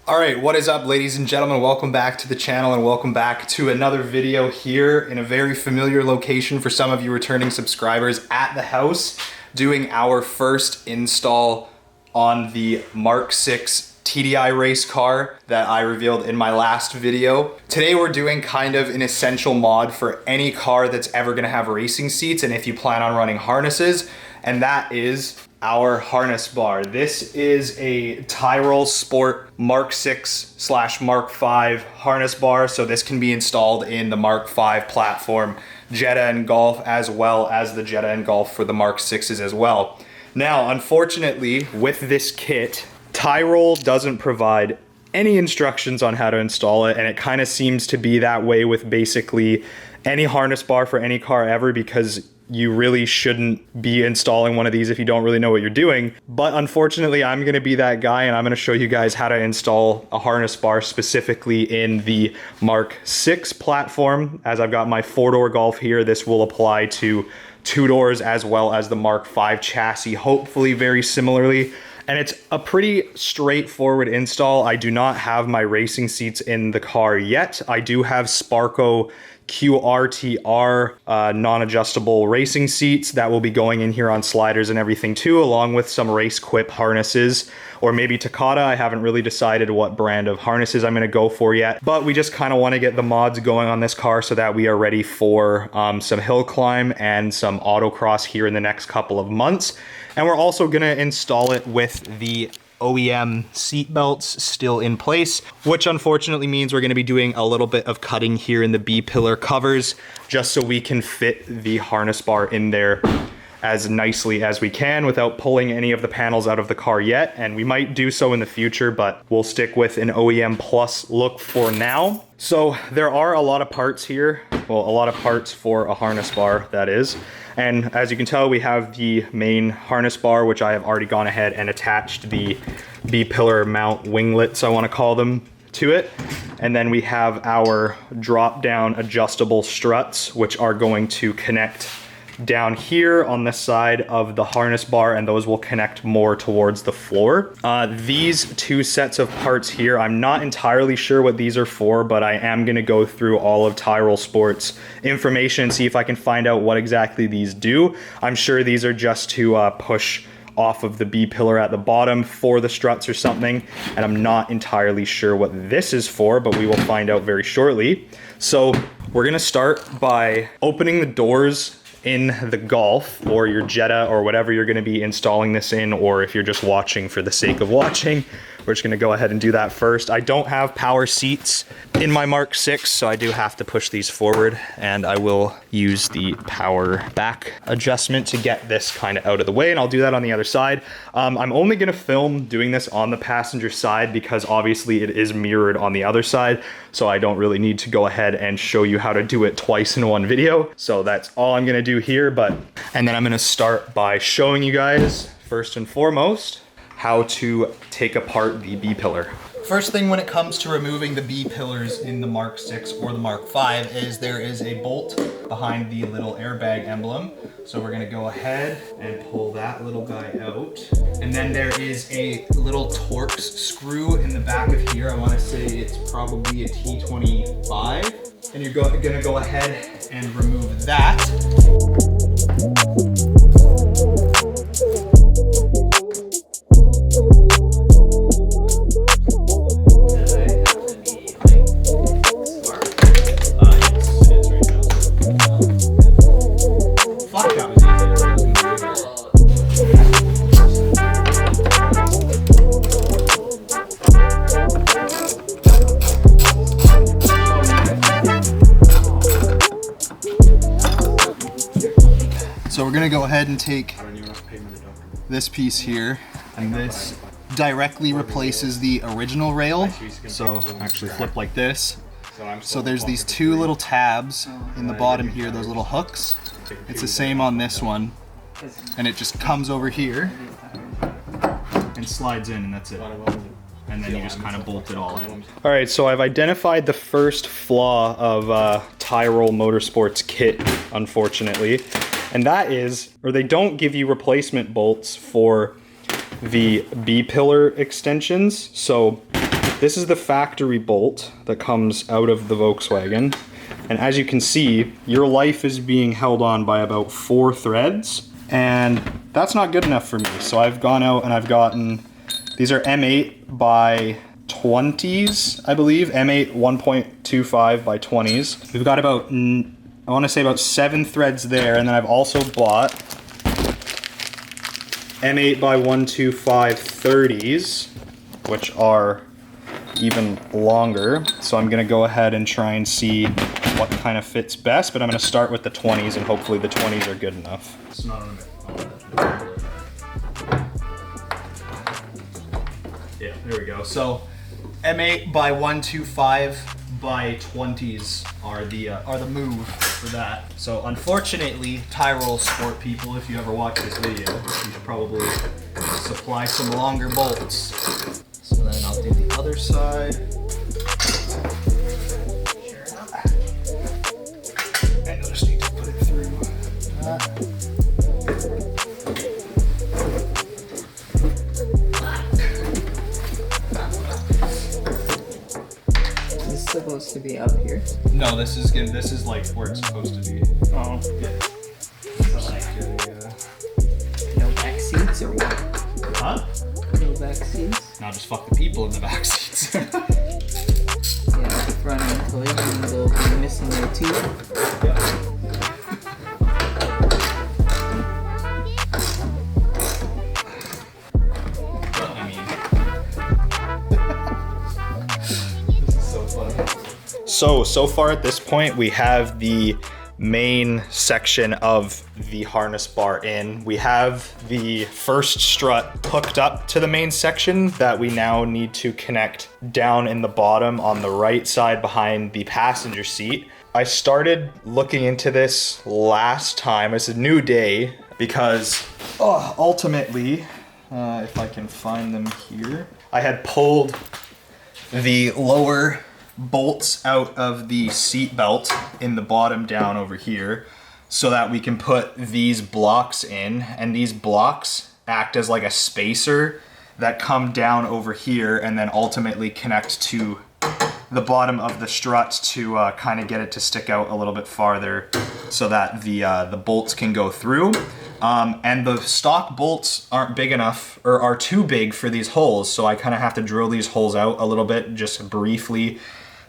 All right, what is up, ladies and gentlemen? Welcome back to the channel and welcome back to another video here in a very familiar location for some of you returning subscribers at the house, doing our first install on the Mk6 TDI race car that I revealed in my last video. Today we're doing kind of an essential mod for any car that's ever gonna have racing seats and if you plan on running harnesses, and that is our harness bar. This is a Tyrolsport Mk6 / Mark V harness bar, so this can be installed in the Mark V platform, Jetta and Golf, as well as the Jetta and Golf for the Mk6s as well. Now, unfortunately, with this kit, Tyrol doesn't provide any instructions on how to install it, and it kind of seems to be that way with basically any harness bar for any car ever, because you really shouldn't be installing one of these if you don't really know what you're doing. But unfortunately, I'm gonna be that guy and I'm gonna show you guys how to install a harness bar specifically in the Mk6 platform. As I've got my 4-door Golf here, this will apply to 2 doors as well as the Mark V chassis, hopefully very similarly. And it's a pretty straightforward install. I do not have my racing seats in the car yet. I do have Sparco QRTR non-adjustable racing seats that will be going in here on sliders and everything too, along with some race quip harnesses, or maybe Takata. I haven't really decided what brand of harnesses I'm going to go for yet, but we just kind of want to get the mods going on this car so that we are ready for some hill climb and some autocross here in the next couple of months. And we're also going to install it with the OEM seat belts still in place, which unfortunately means we're going to be doing a little bit of cutting here in the B-pillar covers just so we can fit the harness bar in there as nicely as we can without pulling any of the panels out of the car yet. And we might do so in the future, but we'll stick with an OEM plus look for now. So there are a lot of parts here. Well, a lot of parts for a harness bar, that is. And as you can tell, we have the main harness bar, which I have already gone ahead and attached the B-pillar mount winglets, I want to call them, to it. And then we have our drop-down adjustable struts, which are going to connect down here on the side of the harness bar, and those will connect more towards the floor. These 2 sets of parts here, I'm not entirely sure what these are for, but I am going to go through all of Tyrolsport's information and see if I can find out what exactly these do. I'm sure these are just to push off of the B-pillar at the bottom for the struts or something, and I'm not entirely sure what this is for, but we will find out very shortly. So we're going to start by opening the doors in the Golf or your Jetta or whatever you're going to be installing this in, or if you're just watching for the sake of watching, we're just going to go ahead and do that first. I don't have power seats in my Mk6, so I do have to push these forward, and I will use the power back adjustment to get this kind of out of the way, and I'll do that on the other side. I'm only going to film doing this on the passenger side because obviously it is mirrored on the other side, so I don't really need to go ahead and show you how to do it twice in one video. So that's all I'm going to do here, and then I'm going to start by showing you guys first and foremost how to take apart the B-pillar. First thing when it comes to removing the B-pillars in the Mk6 or the Mark V is there is a bolt behind the little airbag emblem. So we're gonna go ahead and pull that little guy out. And then there is a little Torx screw in the back of here. I wanna say it's probably a T25. And you're gonna go ahead and remove that. So we're gonna go ahead and take this piece here, and this directly replaces the original rail. So actually flip like this. So there's these 2 little tabs in the bottom here, those little hooks. It's the same on this one, and it just comes over here and slides in, and that's it. And then you just kind of bolt it all in. All right, so I've identified the first flaw of Tyrol Motorsports kit, unfortunately. And that is, or they don't give you replacement bolts for the B-pillar extensions. So This is the factory bolt that comes out of the Volkswagen. And as you can see, your life is being held on by about 4 threads. And that's not good enough for me. So I've gone out and I've gotten, these are M8 by 20s, I believe. M8 1.25 by 20s. We've got about, I want to say about 7 threads there. And then I've also bought M8 by 125 30s, which are even longer. So I'm gonna go ahead and try and see what kind of fits best, but I'm gonna start with the 20s and hopefully the 20s are good enough. It's not on yeah, there we go. So M8 by 125 by 20s are the move for that. So unfortunately, Tyrolsport people, if you ever watch this video, you should probably supply some longer bolts. So then I'll do the other side. And I'll just need to put it through that. Supposed to be up here. No, this is like where it's supposed to be. Oh. Yeah. No back seats or what? Huh? No back seats? Now just fuck the people in the back seats. Yeah, the front end collision will be missing their teeth. Yeah. So far at this point, we have the main section of the harness bar in. We have the first strut hooked up to the main section that we now need to connect down in the bottom on the right side behind the passenger seat. I started looking into this last time. It's a new day because ultimately, if I can find them here, I had pulled the lower bolts out of the seat belt in the bottom down over here so that we can put these blocks in, and these blocks act as like a spacer that come down over here and then ultimately connect to the bottom of the strut to kind of get it to stick out a little bit farther so that the bolts can go through. And the stock bolts aren't big enough, or are too big for these holes, so I kind of have to drill these holes out a little bit just briefly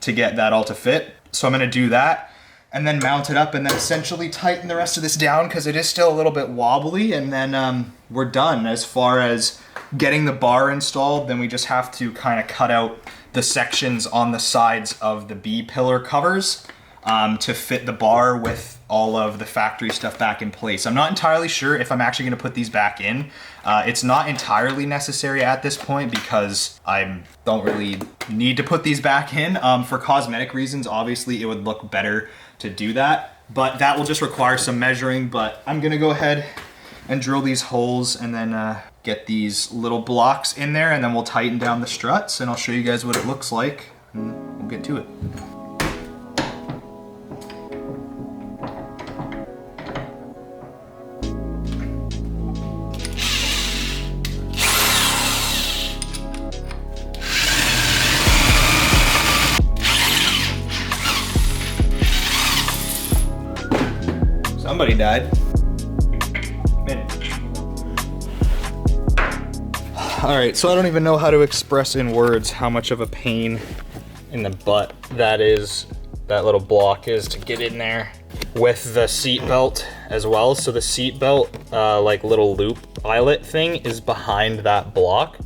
to get that all to fit. So I'm gonna do that and then mount it up and then essentially tighten the rest of this down because it is still a little bit wobbly, and then we're done. As far as getting the bar installed, then we just have to kind of cut out the sections on the sides of the B pillar covers to fit the bar with all of the factory stuff back in place. I'm not entirely sure if I'm actually gonna put these back in. It's not entirely necessary at this point because I don't really need to put these back in. For cosmetic reasons, obviously it would look better to do that, but that will just require some measuring. But I'm gonna go ahead and drill these holes and then get these little blocks in there, and then we'll tighten down the struts and I'll show you guys what it looks like and we'll get to it. Somebody died. All right, so I don't even know how to express in words how much of a pain in the butt that little block is to get in there with the seat belt as well. So the seat belt, like little loop eyelet thing is behind that block.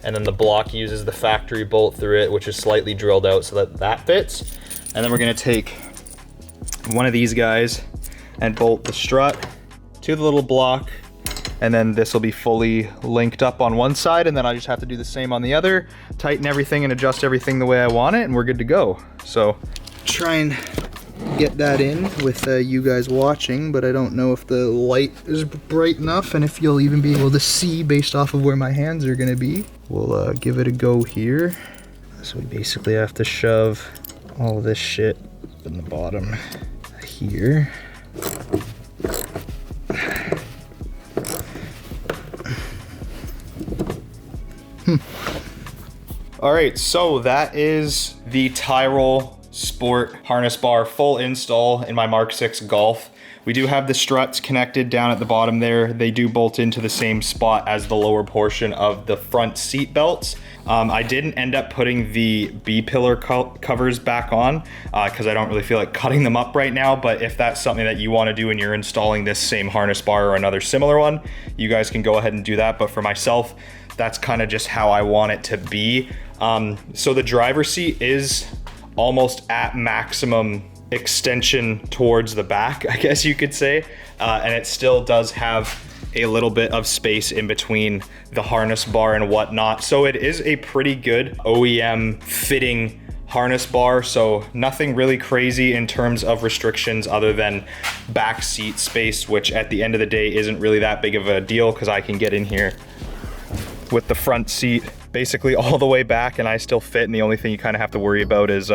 And then the block uses the factory bolt through it, which is slightly drilled out so that that fits. And then we're gonna take one of these guys and bolt the strut to the little block, and then this will be fully linked up on one side, and then I just have to do the same on the other, tighten everything and adjust everything the way I want it, and we're good to go. So try and get that in with you guys watching, but I don't know if the light is bright enough and if you'll even be able to see based off of where my hands are gonna be. We'll give it a go here. So we basically have to shove all of this shit in the bottom here. All right, so that is the Tyrolsport harness bar full install in my Mk6 Golf. We do have the struts connected down at the bottom there. They do bolt into the same spot as the lower portion of the front seat belts. I didn't end up putting the B-pillar covers back on because I don't really feel like cutting them up right now, but if that's something that you want to do and you're installing this same harness bar or another similar one, you guys can go ahead and do that. But for myself, that's kind of just how I want it to be. So the driver's seat is almost at maximum extension towards the back, I guess you could say, and it still does have a little bit of space in between the harness bar and whatnot. So it is a pretty good OEM fitting harness bar, so nothing really crazy in terms of restrictions other than back seat space, which at the end of the day isn't really that big of a deal because I can get in here with the front seat basically all the way back and I still fit, and the only thing you kind of have to worry about is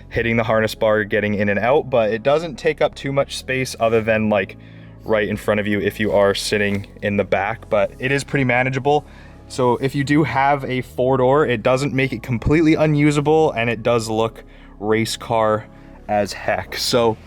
hitting the harness bar, getting in and out, but it doesn't take up too much space other than like right in front of you if you are sitting in the back, but it is pretty manageable. So if you do have a 4-door, it doesn't make it completely unusable and it does look race car as heck. So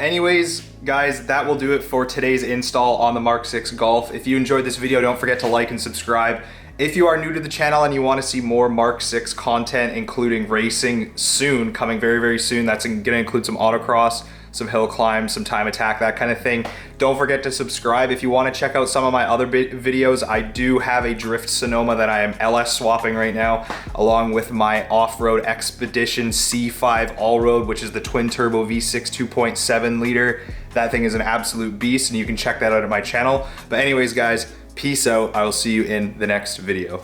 anyways, guys, that will do it for today's install on the Mk6 Golf. If you enjoyed this video, don't forget to like and subscribe. If you are new to the channel and you want to see more Mk6 content, including racing soon, coming very, very soon, that's going to include some autocross, some hill climb, some time attack, that kind of thing. Don't forget to subscribe. If you want to check out some of my other videos, I do have a drift Sonoma that I am LS swapping right now, along with my off-road Expedition C5 all-road, which is the twin turbo V6 2.7 liter. That thing is an absolute beast, and you can check that out at my channel. But anyways, guys, peace out. I will see you in the next video.